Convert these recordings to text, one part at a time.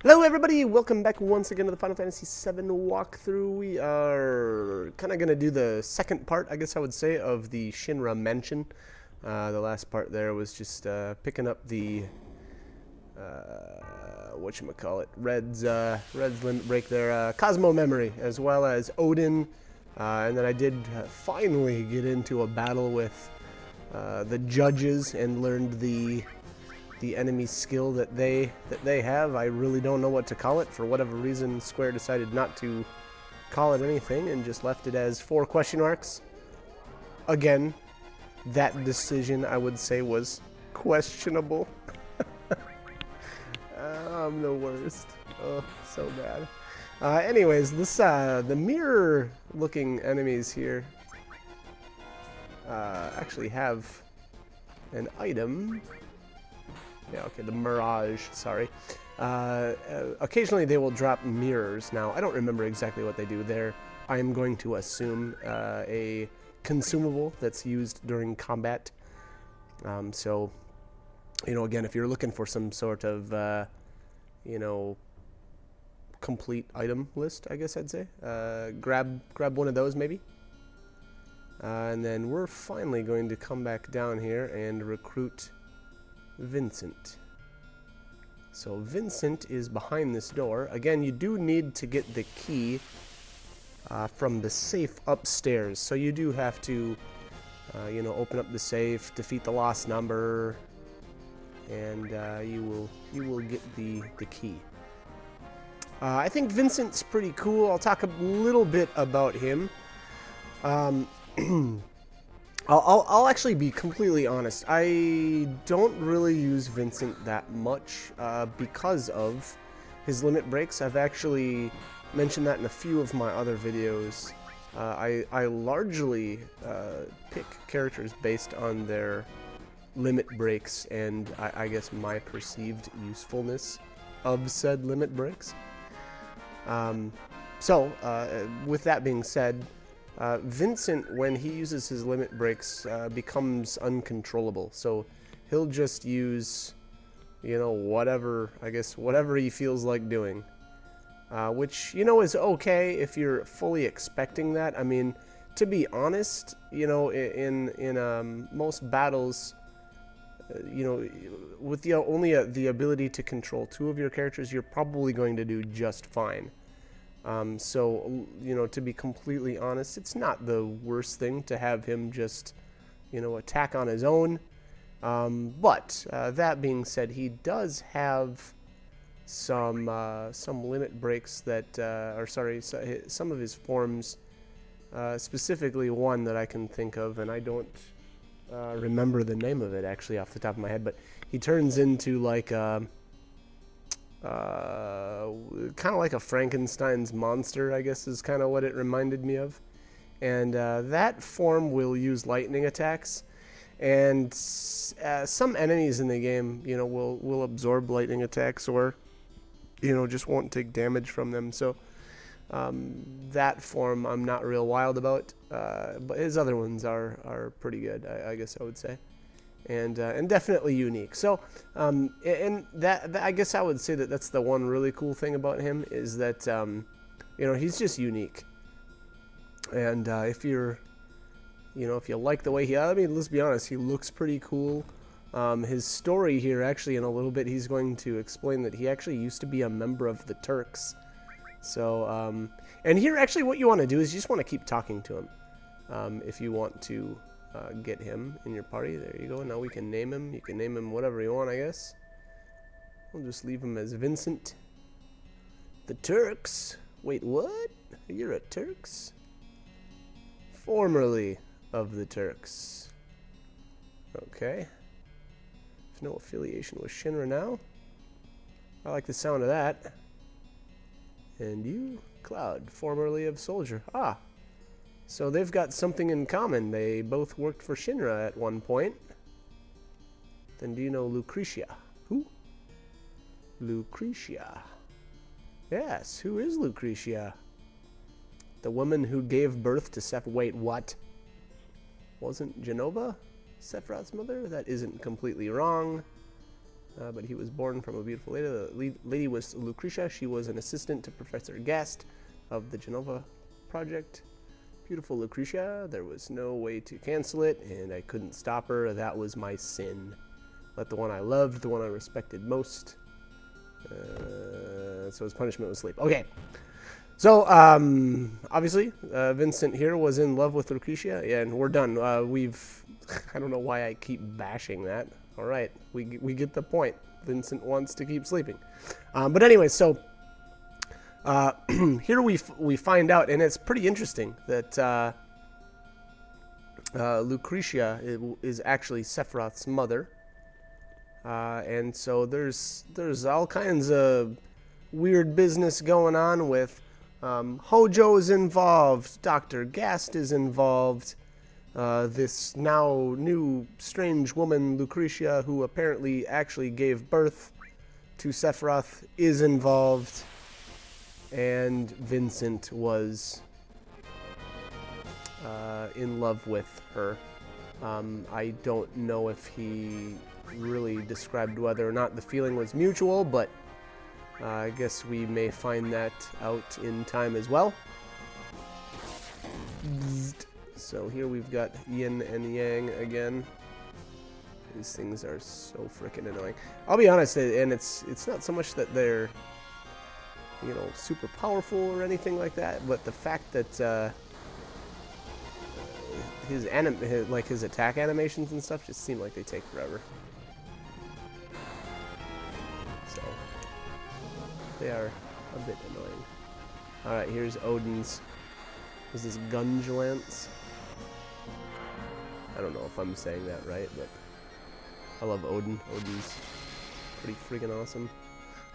Hello everybody, welcome back once again to the Final Fantasy VII walkthrough. We are kind of going to do the second part, I guess I would say, of the Shinra Mansion. The last part there was just picking up the, whatchamacallit, Red's limit break their Cosmo memory, as well as Odin. And then I did finally get into a battle with the judges and learned the enemy skill that they have. I really don't know what to call it. For whatever reason, Square decided not to call it anything and just left it as 4 question marks. Again, that decision I would say was questionable. I'm the worst. Oh, so bad. Anyways, this the mirror-looking enemies here actually have an item. Yeah, okay, the Mirage, sorry. Occasionally they will drop mirrors. Now, I don't remember exactly what they do there. I am going to assume a consumable that's used during combat. So, you know, again, if you're looking for some sort of, you know, complete item list, I guess I'd say, grab one of those maybe. And then we're finally going to come back down here and recruit Vincent. So Vincent is behind this door. Again, you do need to get the key from the safe upstairs. So you do have to, you know, open up the safe, defeat the lost number, and you will get the key. I think Vincent's pretty cool. I'll talk a little bit about him. I'll actually be completely honest. I don't really use Vincent that much because of his limit breaks. I've actually mentioned that in a few of my other videos. I largely pick characters based on their limit breaks and I guess my perceived usefulness of said limit breaks. With that being said, Vincent, when he uses his limit breaks, becomes uncontrollable. So he'll just use, you know, whatever he feels like doing. Which, you know, is okay if you're fully expecting that. I mean, to be honest, you know, in most battles, you know, with only the ability to control 2 of your characters, you're probably going to do just fine. So, you know, to be completely honest, it's not the worst thing to have him just, you know, attack on his own. But that being said, he does have some limit breaks that, some of his forms, specifically one that I can think of, and I don't remember the name of it actually off the top of my head, but he turns into like kind of like a Frankenstein's monster, I guess is kind of what it reminded me of. And that form will use lightning attacks. And some enemies in the game, you know, will absorb lightning attacks or, you know, just won't take damage from them. So that form I'm not real wild about. But his other ones are pretty good, I guess I would say. And definitely unique. So, and that I guess I would say that that's the one really cool thing about him is that, you know, he's just unique. And if you're, you know, if you like the way I mean, let's be honest, he looks pretty cool. His story here, actually, in a little bit, he's going to explain that he actually used to be a member of the Turks. So, and here, actually, what you want to do is you just want to keep talking to him, if you want to. Get him in your party. There you go. Now we can name him. You can name him whatever you want, I guess. We'll just leave him as Vincent. The Turks. Wait, what? You're a Turks? Formerly of the Turks. Okay. There's no affiliation with Shinra now. I like the sound of that. And you, Cloud, formerly of Soldier. Ah. So they've got something in common. They both worked for Shinra at one point. Then do you know Lucretia? Who? Lucretia. Yes, who is Lucretia? The woman who gave birth to Sephiroth. Wait, what? Wasn't Jenova Sephiroth's mother? That isn't completely wrong. but he was born from a beautiful lady. The lady was Lucretia. She was an assistant to Professor Gast of the Genova Project. Beautiful Lucretia. There was no way to cancel it, and I couldn't stop her. That was my sin. Let the one I loved, the one I respected most. So his punishment was sleep. Okay. So, obviously, Vincent here was in love with Lucretia, and we're done. I don't know why I keep bashing that. All right, we get the point. Vincent wants to keep sleeping. But anyway, so here we find out, and it's pretty interesting, that Lucretia is actually Sephiroth's mother. And so there's all kinds of weird business going on with Hojo is involved, Dr. Gast is involved, this now new strange woman, Lucretia, who apparently actually gave birth to Sephiroth, is involved, and Vincent was in love with her. I don't know if he really described whether or not the feeling was mutual, but I guess we may find that out in time as well. So here we've got Yin and Yang again. These things are so freaking annoying. I'll be honest, and it's not so much that they're, you know, super powerful or anything like that, but the fact that his attack animations and stuff just seem like they take forever. So they are a bit annoying. Alright, here's Odin's. Is this Gunge Lance? I don't know if I'm saying that right, but I love Odin. Odin's pretty friggin' awesome.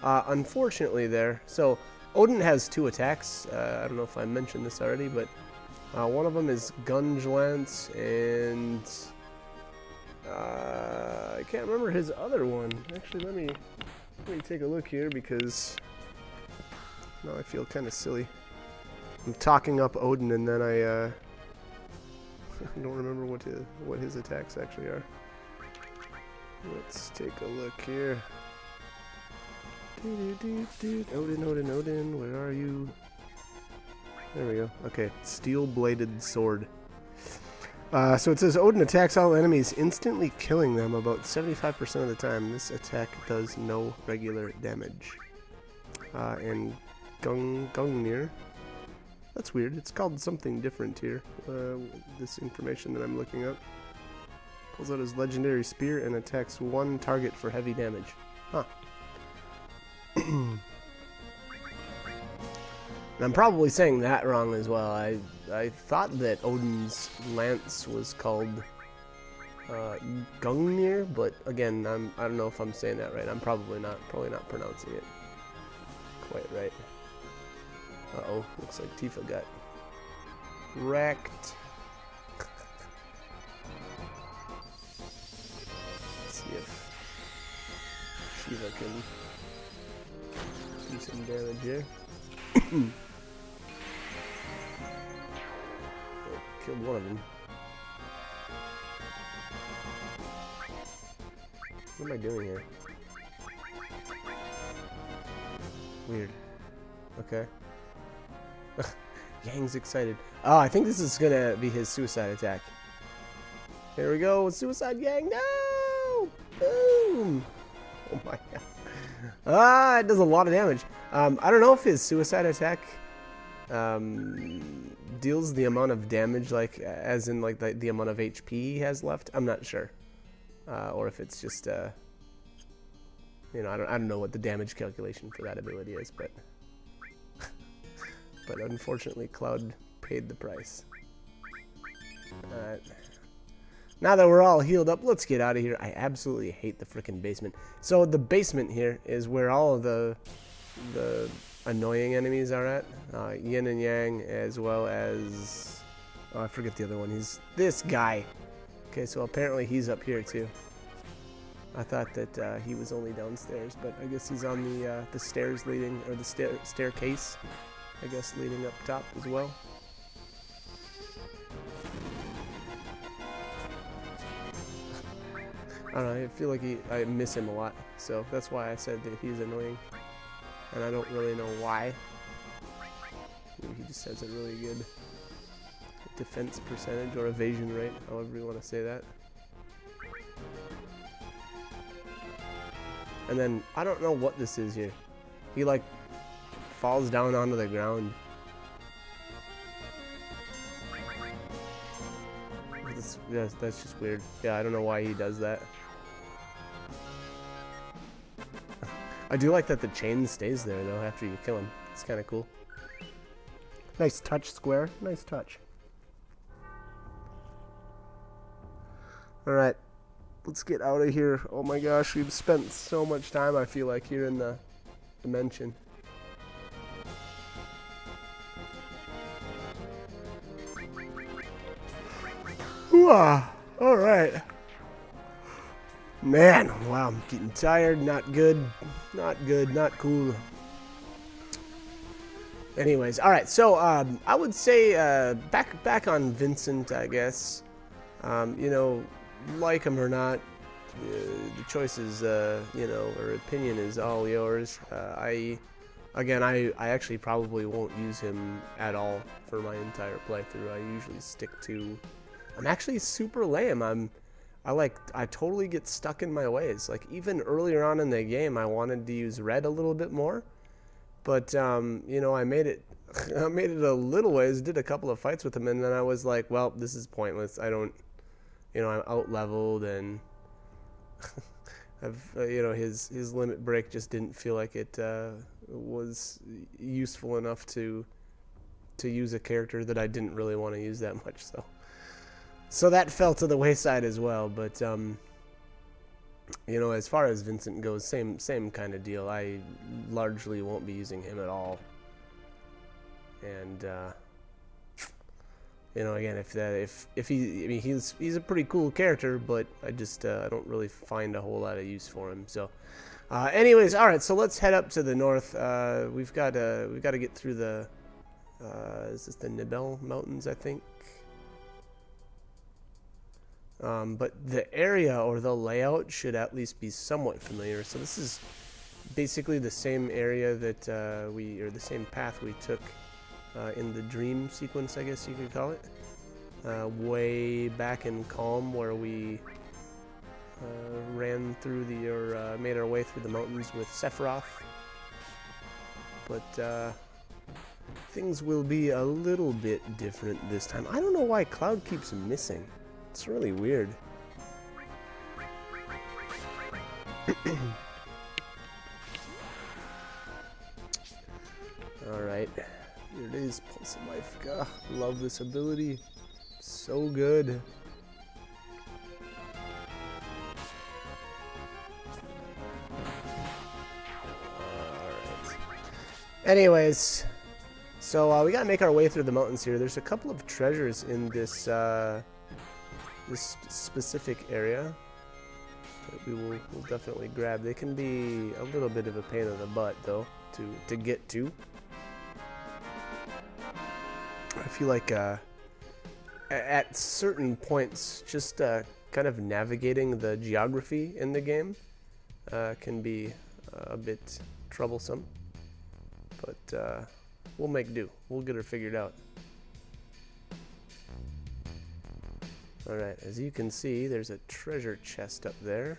Unfortunately there, so Odin has 2 attacks. I don't know if I mentioned this already, but one of them is Gunge Lance, and I can't remember his other one. Actually, let me take a look here, because now I feel kind of silly. I'm talking up Odin, and then I don't remember what his attacks actually are. Let's take a look here. Odin, where are you? There we go. Okay, steel-bladed sword. So it says Odin attacks all enemies, instantly killing them about 75% of the time. This attack does no regular damage. And Gungnir. That's weird. It's called something different here. This information that I'm looking up. Pulls out his legendary spear and attacks 1 target for heavy damage. Huh. And I'm probably saying that wrong as well. I thought that Odin's lance was called Gungnir, but again, I don't know if I'm saying that right. I'm probably not pronouncing it quite right. Uh-oh, looks like Tifa got wrecked. Let's see if Shiva can do some damage here. Killed one of them. What am I doing here? Weird. Okay. Yang's excited. Oh, I think this is gonna be his suicide attack. Here we go. Suicide Yang. No! Boom! Oh my god. Ah, it does a lot of damage. I don't know if his suicide attack deals the amount of damage, like as in like the amount of HP he has left. I'm not sure, or if it's just you know, I don't know what the damage calculation for that ability is, but but unfortunately Cloud paid the price. Alright. Now that we're all healed up, let's get out of here. I absolutely hate the frickin' basement. So the basement here is where all of the annoying enemies are at. Yin and Yang, as well as... oh, I forget the other one. He's this guy. Okay, so apparently he's up here too. I thought that he was only downstairs, but I guess he's on the stairs leading, or the staircase, I guess, leading up top as well. I don't know, I feel like I miss him a lot, so that's why I said that he's annoying. And I don't really know why. Maybe he just has a really good defense percentage or evasion rate, however you want to say that. And then, I don't know what this is here. He like falls down onto the ground. That's just weird. Yeah, I don't know why he does that. I do like that the chain stays there though after you kill him. It's kind of cool. Nice touch, Square. Nice touch. Alright, let's get out of here. Oh my gosh, we've spent so much time, I feel like, here in the dimension. Alright. Man, wow, I'm getting tired. Not good. Not good. Not cool. Anyways, alright, so I would say back on Vincent, I guess. You know, like him or not, the choice is, you know, or opinion is all yours. I actually probably won't use him at all for my entire playthrough. I usually stick to... I'm actually super lame. I totally get stuck in my ways. Like, even earlier on in the game, I wanted to use Red a little bit more. But, you know, I made it a little ways, did a couple of fights with him, and then I was like, well, this is pointless. I don't... You know, I'm out-leveled, and you know, his limit break just didn't feel like it was useful enough to use a character that I didn't really want to use that much. So that fell to the wayside as well. But you know, as far as Vincent goes, same kind of deal. I largely won't be using him at all, and. You know, again, if he, I mean, he's a pretty cool character, but I just I don't really find a whole lot of use for him. So, anyways, all right. So let's head up to the north. We've got to get through the is this the Nibel Mountains, I think. But the area or the layout should at least be somewhat familiar. So this is basically the same area that the same path we took. In the dream sequence, I guess you could call it. Way back in Calm, where we ran through made our way through the mountains with Sephiroth. But things will be a little bit different this time. I don't know why Cloud keeps missing. It's really weird. Alright. Here it is, Pulse of Life. God, love this ability. So good. Alright. Anyways, so we gotta make our way through the mountains here. There's a couple of treasures in this this specific area that we'll definitely grab. They can be a little bit of a pain in the butt, though, to get to. I feel like at certain points, just kind of navigating the geography in the game can be a bit troublesome, but we'll make do. We'll get her figured out. Alright, as you can see, there's a treasure chest up there,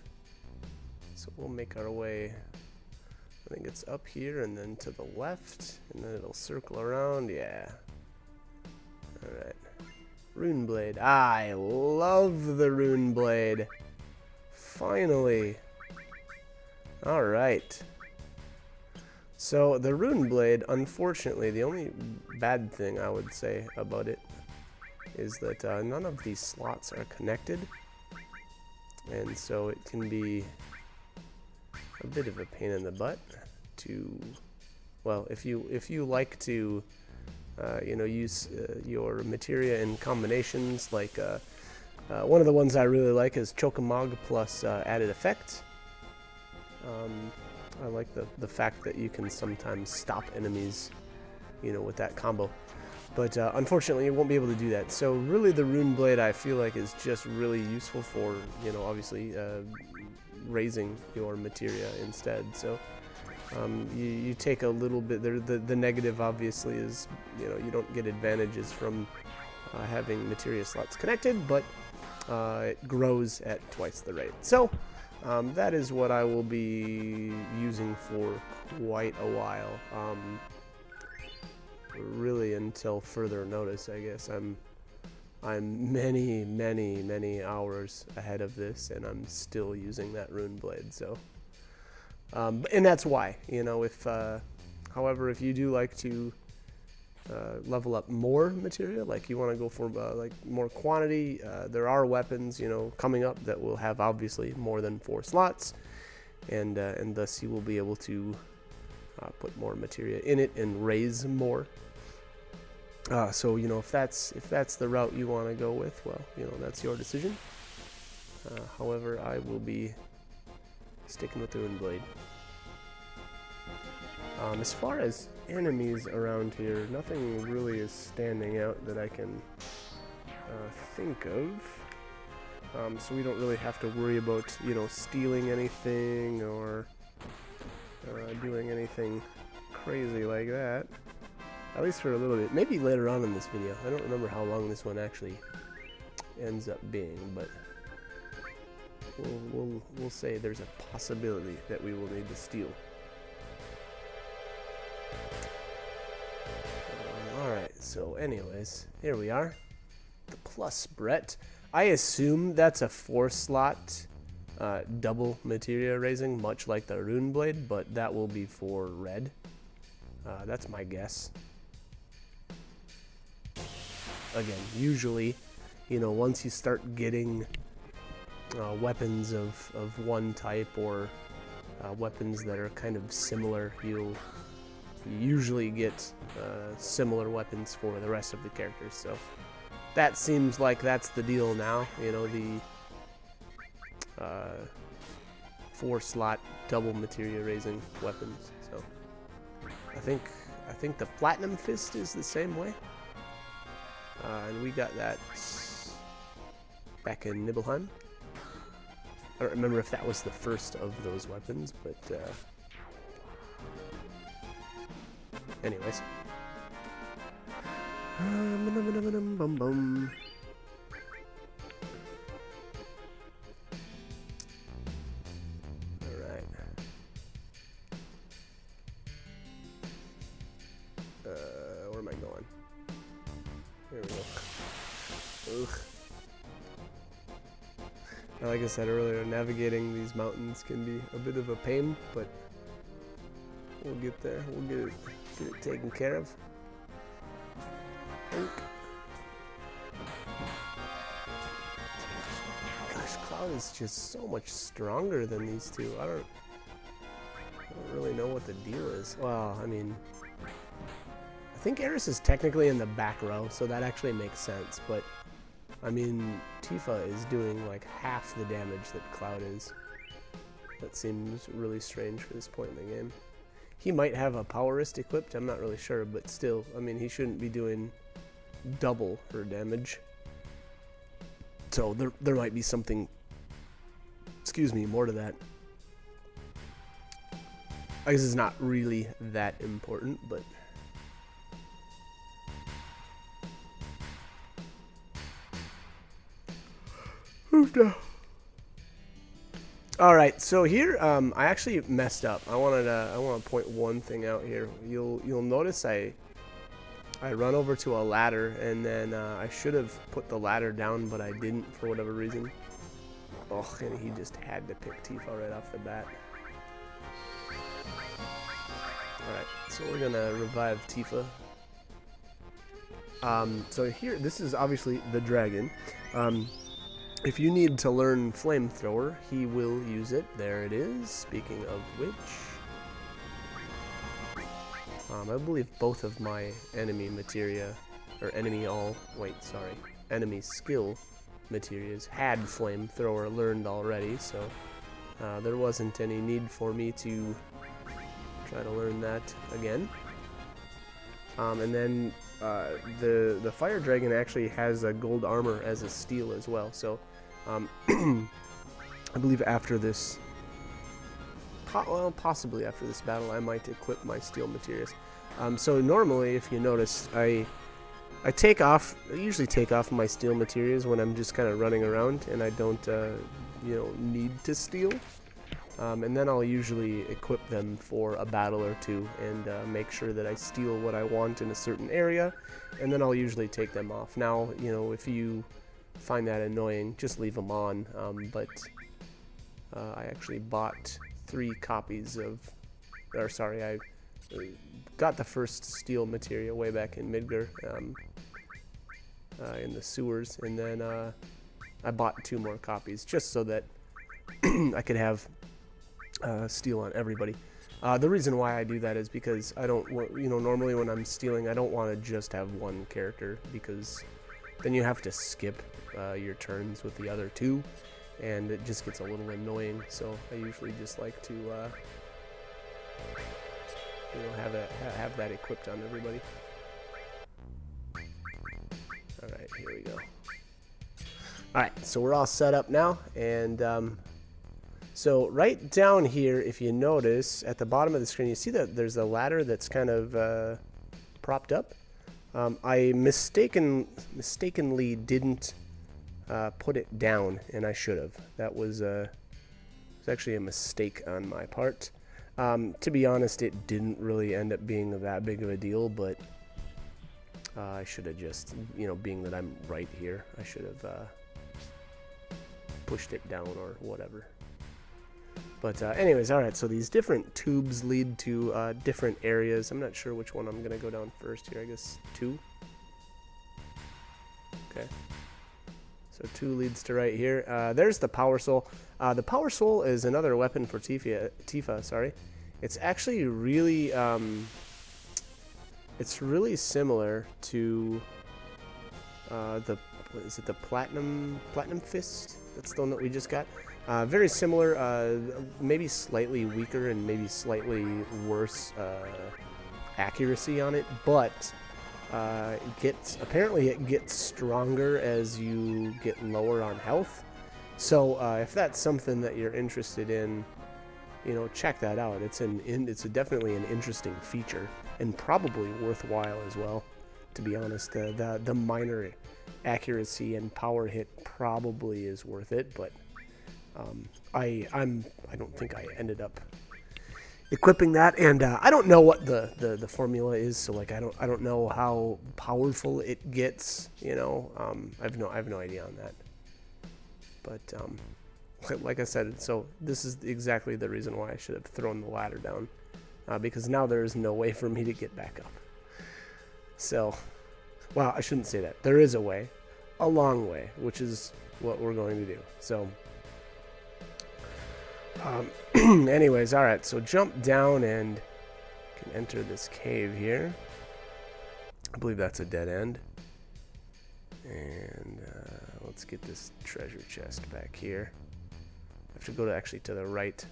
so we'll make our way. I think it's up here and then to the left, and then it'll circle around. Yeah. Alright. Rune Blade. I love the Rune Blade. Finally. Alright. So, the Rune Blade, unfortunately, the only bad thing I would say about it is that none of these slots are connected. And so it can be a bit of a pain in the butt to, well, if you like to you know, use your materia in combinations, like one of the ones I really like is Chokamog plus added effect. I like the fact that you can sometimes stop enemies, you know, with that combo. But unfortunately, you won't be able to do that. So really, the Rune Blade I feel like is just really useful for, you know, obviously raising your materia instead. So you take a little bit. The negative obviously is, you know, you don't get advantages from having materia slots connected, but it grows at twice the rate. So that is what I will be using for quite a while. Really until further notice, I guess. I'm many hours ahead of this, and I'm still using that Rune Blade. So, and that's why, you know, if, however, if you do like to level up more materia, like you want to go for like more quantity, there are weapons, you know, coming up that will have obviously more than 4 slots, and thus you will be able to put more materia in it and raise more. So, you know, if that's the route you want to go with, well, you know, that's your decision. However, I will be sticking with the Rune Blade. As far as enemies around here, nothing really is standing out that I can think of. So we don't really have to worry about, you know, stealing anything or doing anything crazy like that. At least for a little bit. Maybe later on in this video. I don't remember how long this one actually ends up being, but we'll say there's a possibility that we will need to steal. Alright, so anyways, here we are. The plus Brett. I assume that's a 4-slot double materia raising, much like the Rune Blade, but that will be for red. That's my guess. Again, usually, you know, once you start getting weapons of one type, or weapons that are kind of similar, you'll usually get similar weapons for the rest of the characters. So that seems like that's the deal now, you know, the 4-slot double materia raising weapons. So I think the Platinum Fist is the same way. And we got that back in Nibelheim. I don't remember if that was the first of those weapons, but anyways. Alright. Where am I going? There we go. Ugh. Like I said earlier, navigating these mountains can be a bit of a pain, but we'll get there. We'll get it taken care of. Gosh, Cloud is just so much stronger than these two. I don't really know what the deal is. Well, I mean, I think Eris is technically in the back row, so that actually makes sense, but I mean, Tifa is doing like half the damage that Cloud is. That seems really strange for this point in the game. He might have a power wrist equipped, I'm not really sure, but still, I mean, he shouldn't be doing double her damage. So there might be something, excuse me, more to that. I guess it's not really that important, but Alright, so here I actually messed up. I want to point one thing out here. You'll notice I run over to a ladder, and then I should have put the ladder down, but I didn't for whatever reason. Oh, and he just had to pick Tifa right off the bat. Alright, so we're gonna revive Tifa. So here, this is obviously the dragon. If you need to learn Flamethrower, he will use it. There it is. Speaking of which, I believe both of my enemy materia, or enemy skill materias had Flamethrower learned already, so there wasn't any need for me to try to learn that again. And then the fire dragon actually has a gold armor as a steel as well. So I believe after this, well, possibly after this battle, I might equip my steel materials. So normally, if you notice, I usually take off my steel materials when I'm just kind of running around and I don't, need to steal. And then I'll usually equip them for a battle or two and make sure that I steal what I want in a certain area, and then I'll usually take them off. Now, if you find that annoying, just leave them on, but I actually bought 3 copies of, I got the first steel material way back in Midgar, in the sewers, and then I bought 2 more copies just so that I could have steel on everybody. The reason why I do that is because I don't, normally when I'm stealing, I don't want to just have one character, because then you have to skip your turns with the other 2, and it just gets a little annoying. So I usually just like to, have that equipped on everybody. All right, here we go. All right, so we're all set up now, and so right down here, if you notice, at the bottom of the screen, you see that there's a ladder that's kind of propped up. I mistakenly didn't put it down, and I should have. That was actually a mistake on my part. To be honest, it didn't really end up being that big of a deal, but I should have just, being that I'm right here, I should have pushed it down or whatever. But anyways, alright, so these different tubes lead to different areas. I'm not sure which one I'm going to go down first here. I guess 2. Okay. So 2 leads to right here. There's the Power Soul. The Power Soul is another weapon for Tifa, sorry. It's actually really, it's really similar to is it the Platinum Fist? That's the one that we just got. Very similar, maybe slightly weaker and maybe slightly worse accuracy on it, but apparently it gets stronger as you get lower on health. So if that's something that you're interested in, check that out. It's definitely an interesting feature and probably worthwhile as well. To be honest, the minor accuracy and power hit probably is worth it, but I don't think I ended up equipping that, and I don't know what the formula is, so like I don't know how powerful it gets, I have no idea on that. But like I said, so this is exactly the reason why I should have thrown the ladder down, because now there is no way for me to get back up. So, well, I shouldn't say that. There is a way, a long way, which is what we're going to do. So anyways, alright, so jump down and can enter this cave here. I believe that's a dead end. And let's get this treasure chest back here. I have to go to the right.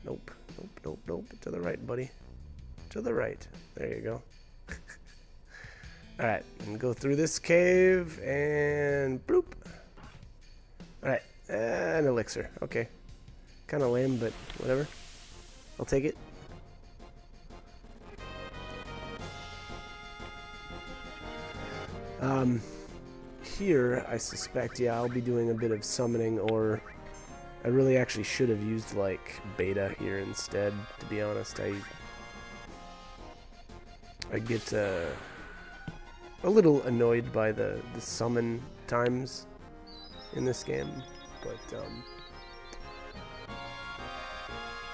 Nope. To the right, buddy. To the right. There you go. Alright, and go through this cave and bloop. Alright, an elixir. Okay. Kind of lame, but whatever. I'll take it. Here, I suspect, yeah, I'll be doing a bit of summoning, or I really actually should have used, like, beta here instead, to be honest. I get a little annoyed by the summon times in this game, but,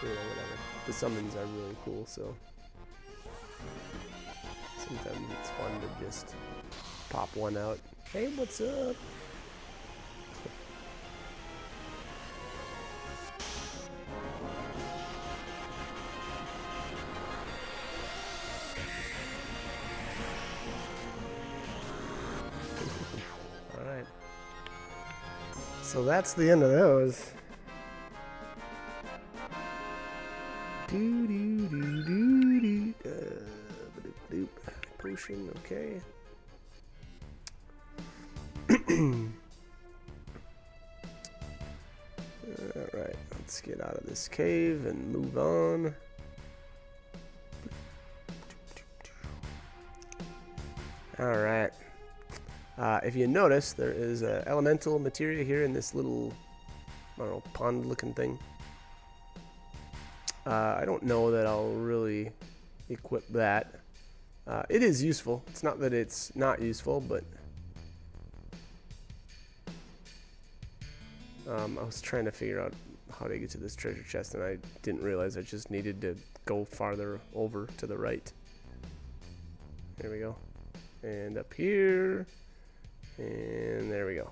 whatever. The summons are really cool, so sometimes it's fun to just pop one out. Hey, what's up? Alright. So that's the end of those. potion, okay. Alright, let's get out of this cave and move on. Alright. If you notice, there is elemental materia here in this little, I don't know, pond-looking thing. I don't know that I'll really equip that. It is useful. It's not that it's not useful, but I was trying to figure out how to get to this treasure chest, and I didn't realize I just needed to go farther over to the right. There we go. And up here. And there we go.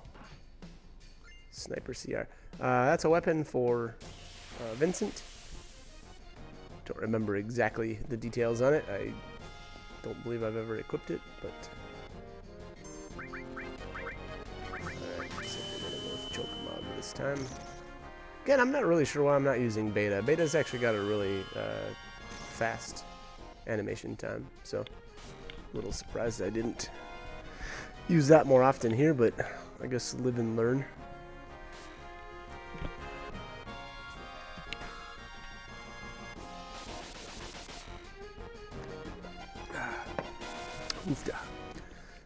Sniper CR. That's a weapon for Vincent. Don't remember exactly the details on it. I don't believe I've ever equipped it, but alright, so we're gonna go with Chocomog this time. Again, I'm not really sure why I'm not using Beta. Beta's actually got a really fast animation time, so a little surprised I didn't use that more often here, but I guess live and learn.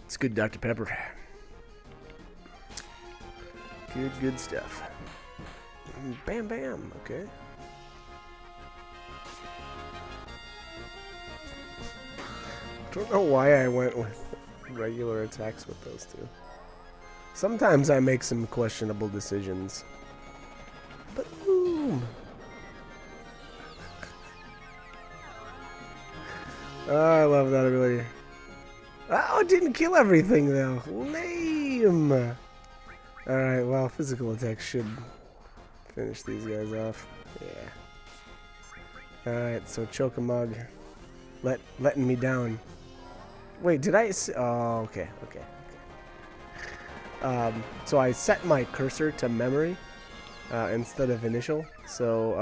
It's good, Dr. Pepper. Good stuff. Bam, bam. Okay. Don't know why I went with regular attacks with those two. Sometimes I make some questionable decisions. Boom! Oh, I love that ability. Oh, it didn't kill everything though. Lame! Alright, well, physical attacks should finish these guys off. Yeah. Alright, so Chocomog letting me down. Wait, did I... Oh, okay. So I set my cursor to memory instead of initial. So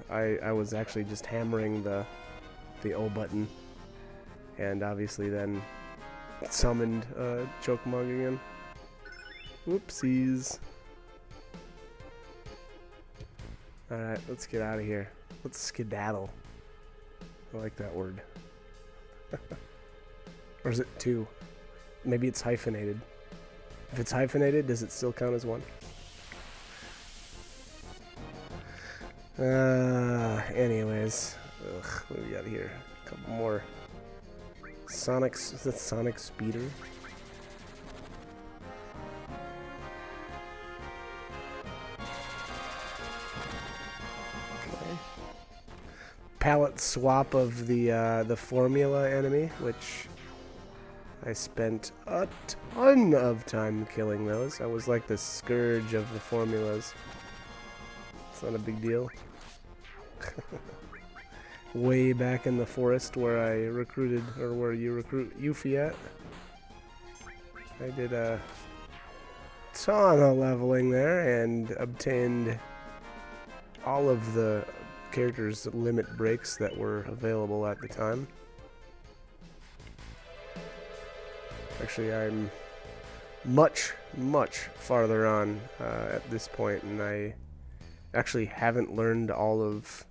I was actually just hammering the O button. And obviously then summoned Chocomog again. Whoopsies. Alright, let's get out of here. Let's skedaddle. I like that word. Or is it two? Maybe it's hyphenated. If it's hyphenated, does it still count as one? Anyways. Ugh, what do we got here? A couple more. Is that Sonic Speeder? Okay. Palette swap of the formula enemy, which I spent a ton of time killing those. I was like the scourge of the formulas. It's not a big deal. Way back in the forest where I recruited, or where you recruit Yuffie at. I did a ton of leveling there and obtained all of the characters' limit breaks that were available at the time. Actually, I'm much farther on at this point, and I actually haven't learned all of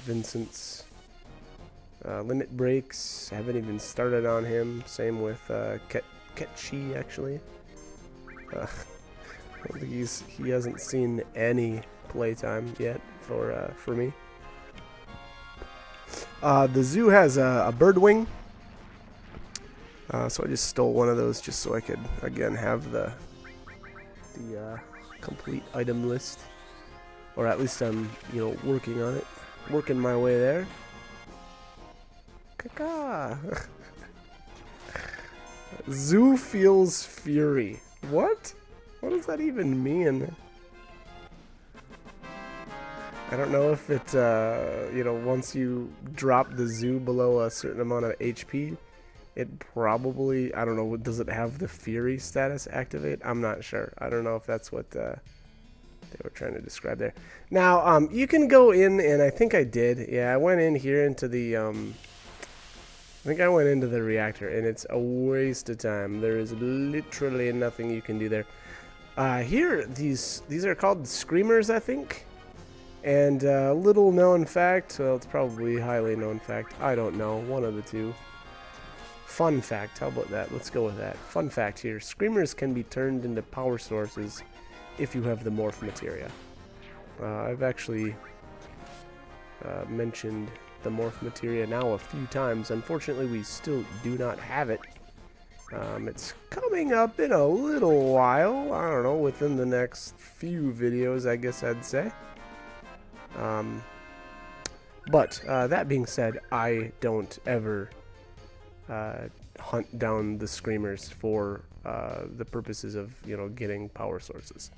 Vincent's limit breaks. I haven't even started on him. Same with Ketchi, actually. I don't think he hasn't seen any playtime yet for me. The zoo has a bird wing. So I just stole one of those just so I could, again, have the complete item list. Or at least I'm, working on it. Working my way there. Caca! Zoo feels fury. What? What does that even mean? I don't know if it, once you drop the zoo below a certain amount of HP, it probably, I don't know, does it have the Fury status activate? I'm not sure. I don't know if that's what they were trying to describe there. Now, you can go in, and I think I did. Yeah, I went in here into the think I went into the reactor, and it's a waste of time. There is literally nothing you can do there. Here, these are called screamers, I think. And little known fact, well, it's probably highly known fact. I don't know, one of the two. Fun fact, how about that? Let's go with that. Fun fact here, screamers can be turned into power sources if you have the morph materia. I've actually mentioned the morph materia now a few times. Unfortunately, we still do not have it. It's coming up in a little while. I don't know, within the next few videos, I guess I'd say. But that being said, I don't ever hunt down the screamers for the purposes of, you know, getting power sources.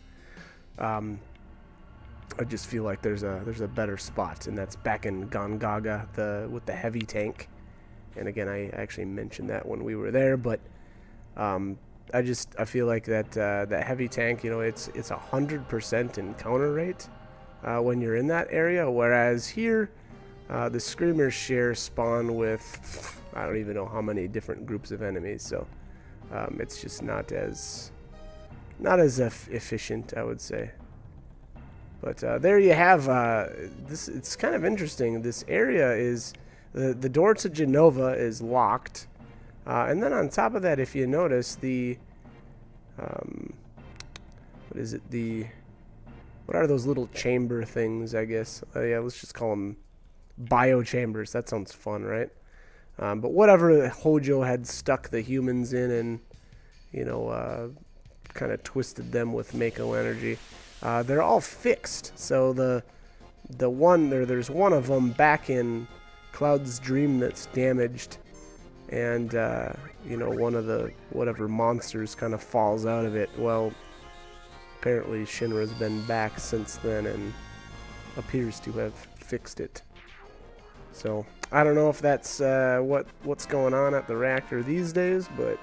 I just feel like there's a better spot, and that's back in Gongaga, with the heavy tank. And again, I actually mentioned that when we were there, but I feel like that heavy tank, you know, it's 100% encounter rate when you're in that area, whereas here the screamers share spawn with I don't even know how many different groups of enemies, so it's just not as efficient, I would say. But there you have this. It's kind of interesting. This area is the door to Jenova is locked, and then on top of that, if you notice the what is it? What are those little chamber things? I guess yeah, let's just call them bio chambers. That sounds fun, right? But whatever Hojo had stuck the humans in, and you know, kind of twisted them with Mako energy. They're all fixed, so there's one of them back in Cloud's dream that's damaged, and you know, one of the whatever monsters kind of falls out of it. Well, apparently Shinra's been back since then and appears to have fixed it. So I don't know if that's what's going on at the reactor these days, but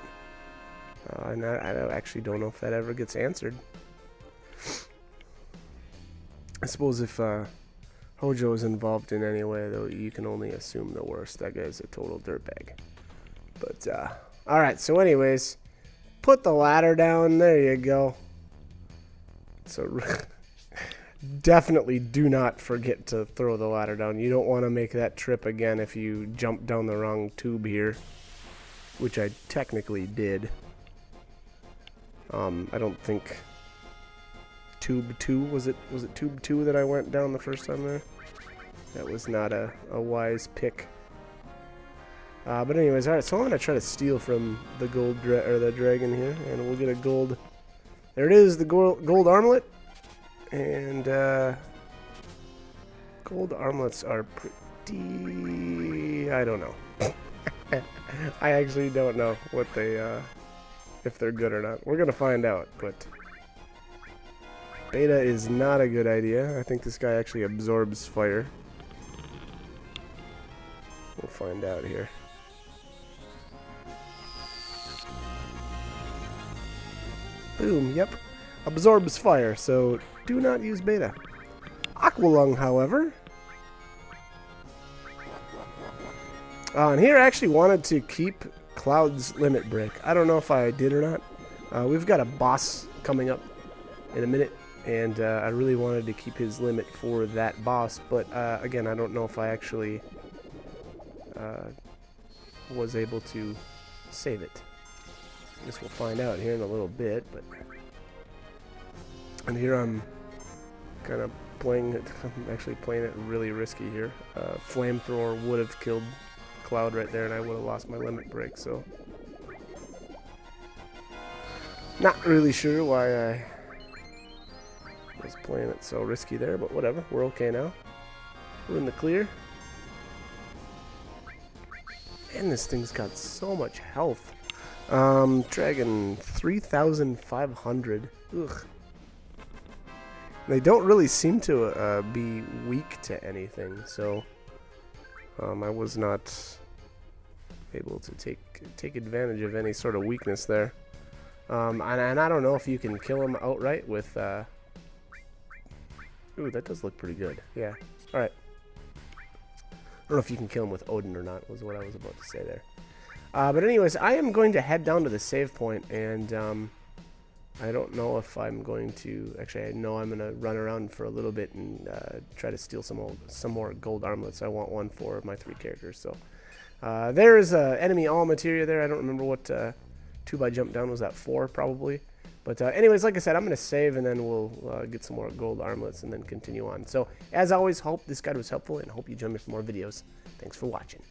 and I actually don't know if that ever gets answered. I suppose if Hojo is involved in any way, though, you can only assume the worst. That guy's a total dirtbag. But, alright, so anyways, put the ladder down. There you go. So, definitely do not forget to throw the ladder down. You don't want to make that trip again if you jump down the wrong tube here, which I technically did. I don't think... Tube 2, was it Tube 2 that I went down the first time there? That was not a wise pick. But anyways, alright, so I'm going to try to steal from the the dragon here, and we'll get a gold. There it is, the gold armlet. And gold armlets are pretty... I don't know. I actually don't know what they, if they're good or not. We're going to find out, but... Beta is not a good idea. I think this guy actually absorbs fire. We'll find out here. Boom, yep. Absorbs fire, so do not use beta. Aqualung, however. And here I actually wanted to keep Cloud's limit break. I don't know if I did or not. We've got a boss coming up in a minute. And I really wanted to keep his limit for that boss, but again, I don't know if I actually was able to save it. I guess we'll find out here in a little bit, but... And here I'm kind of playing it, I'm actually playing it really risky here. Flamethrower would have killed Cloud right there, and I would have lost my limit break, so... Not really sure why I was playing it so risky there, but whatever. We're okay now. We're in the clear. Man, this thing's got so much health. Dragon 3,500. Ugh. They don't really seem to be weak to anything, so I was not able to take advantage of any sort of weakness there. And I don't know if you can kill him outright with ooh, that does look pretty good. Yeah. Alright. I don't know if you can kill him with Odin or not, was what I was about to say there. But anyways, I am going to head down to the save point, and I don't know if I'm going to... Actually, I know I'm going to run around for a little bit and try to steal some more gold armlets. I want one for my 3 characters. So there is enemy all materia there. I don't remember what 2x jump down was. That 4 probably. But anyways, like I said, I'm going to save, and then we'll get some more gold armlets and then continue on. So as always, hope this guide was helpful, and hope you join me for more videos. Thanks for watching.